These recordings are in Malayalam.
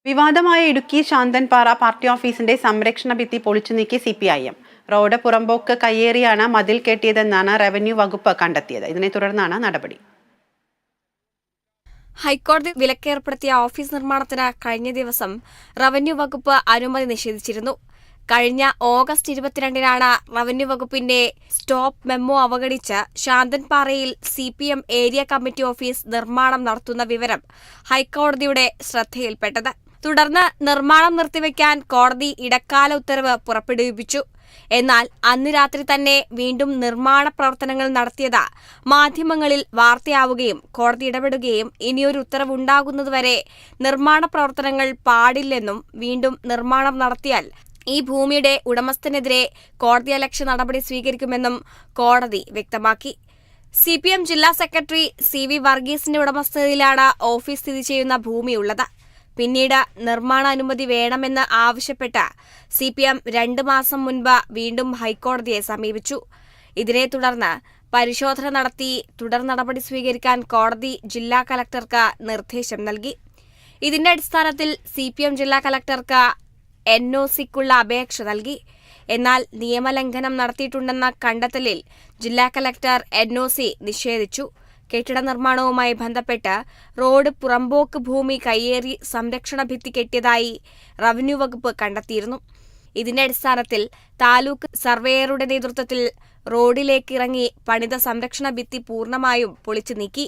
വിവാദമായ ഇടുക്കി ശാന്തൻപാറ പാർട്ടി ഓഫീസിന്റെ സംരക്ഷണ ഭിത്തി പൊളിച്ചു നീക്കി CPIM. റോഡ് പുറമ്പോക്ക് കയ്യേറിയാണ് മതിൽ കെട്ടിയതെന്നാണ് റവന്യൂ വകുപ്പ് കണ്ടെത്തിയത്. ഇതിനെ തുടർന്നാണ് നടപടി. ഹൈക്കോടതി വിലക്കേർപ്പെടുത്തിയ ഓഫീസ് നിർമ്മാണത്തിന് കഴിഞ്ഞ ദിവസം റവന്യൂ വകുപ്പ് അനുമതി നിഷേധിച്ചിരുന്നു. കഴിഞ്ഞ ഓഗസ്റ്റ് 22-നാണ് റവന്യൂ വകുപ്പിന്റെ സ്റ്റോപ്പ് മെമ്മോ അവഗണിച്ച് ശാന്തൻപാറയിൽ CPM ഏരിയ കമ്മിറ്റി ഓഫീസ് നിർമ്മാണം നടത്തുന്ന വിവരം ഹൈക്കോടതിയുടെ ശ്രദ്ധയിൽപ്പെട്ടത്. തുടർന്ന് നിർമ്മാണം നിർത്തിവെക്കാൻ കോടതി ഇടക്കാല ഉത്തരവ് പുറപ്പെടുവിപ്പിച്ചു. എന്നാൽ അന്ന് രാത്രി തന്നെ വീണ്ടും നിർമ്മാണ പ്രവർത്തനങ്ങൾ നടത്തിയത് മാധ്യമങ്ങളിൽ വാർത്തയാവുകയും കോടതി ഇടപെടുകയും ഇനിയൊരു ഉത്തരവുണ്ടാകുന്നതുവരെ നിർമ്മാണ പ്രവർത്തനങ്ങൾ പാടില്ലെന്നും വീണ്ടും നിർമ്മാണം നടത്തിയാൽ ഈ ഭൂമിയുടെ ഉടമസ്ഥനെതിരെ കോടതിയലക്ഷ്യ നടപടി സ്വീകരിക്കുമെന്നും കോടതി വ്യക്തമാക്കി. CPM ജില്ലാ സെക്രട്ടറി CV വർഗീസിന്റെ ഉടമസ്ഥതയിലാണ് ഓഫീസ് സ്ഥിതി ചെയ്യുന്ന ഭൂമിയുള്ളത്. പിന്നീട് നിർമ്മാണ അനുമതി വേണമെന്ന് ആവശ്യപ്പെട്ട് CPM 2 മാസം മുൻപ് വീണ്ടും ഹൈക്കോടതിയെ സമീപിച്ചു. ഇതിനെ തുടർന്ന് പരിശോധന നടത്തി തുടർ നടപടി സ്വീകരിക്കാൻ കോടതി ജില്ലാ കലക്ടർക്ക് നിർദ്ദേശം നൽകി. ഇതിന്റെ അടിസ്ഥാനത്തിൽ CPM ജില്ലാ കലക്ടർക്ക് NOCക്കുള്ള അപേക്ഷ നൽകി. എന്നാൽ നിയമലംഘനം നടത്തിയിട്ടുണ്ടെന്ന കണ്ടെത്തലിൽ ജില്ലാ കലക്ടർ NOC നിഷേധിച്ചു. കെട്ടിട നിർമ്മാണവുമായി ബന്ധപ്പെട്ട് റോഡ് പുറമ്പോക്ക് ഭൂമി കയ്യേറി സംരക്ഷണ ഭിത്തി കെട്ടിയതായി റവന്യൂ വകുപ്പ് കണ്ടെത്തിയിരുന്നു. ഇതിന്റെ അടിസ്ഥാനത്തിൽ താലൂക്ക് സർവേയറുടെ നേതൃത്വത്തിൽ റോഡിലേക്കിറങ്ങി പണിത സംരക്ഷണ ഭിത്തി പൂർണ്ണമായും പൊളിച്ചു നീക്കി.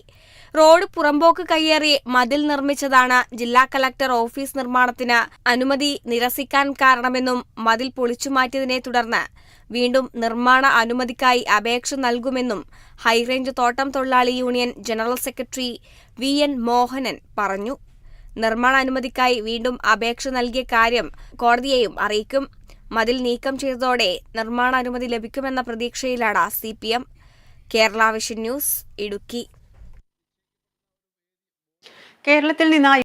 റോഡ് പുറമ്പോക്ക് കയ്യേറി മതിൽ നിർമ്മിച്ചതാണ് ജില്ലാ കലക്ടർ ഓഫീസ് നിർമ്മാണത്തിന് അനുമതി നിരസിക്കാൻ കാരണമെന്നും മതിൽ പൊളിച്ചുമാറ്റിയതിനെ തുടർന്ന് വീണ്ടും നിർമ്മാണ അനുമതിക്കായി അപേക്ഷ നൽകുമെന്നും ഹൈറേഞ്ച് തോട്ടം തൊഴിലാളി union general secretary VN Mohanan പറഞ്ഞു. നിർമ്മാണ അനുമതിക്കായി വീണ്ടും അപേക്ഷ നൽകിയ കാര്യം കോടതിയെയും അറിയിക്കും. മതിൽ നീക്കം ചെയ്തതോടെ നിർമ്മാണ അനുമതി ലഭിക്കുമെന്ന പ്രതീക്ഷയിലാണ് CPM. Kerala vision news, Idukki. കേരളത്തിൽ നിന്ന്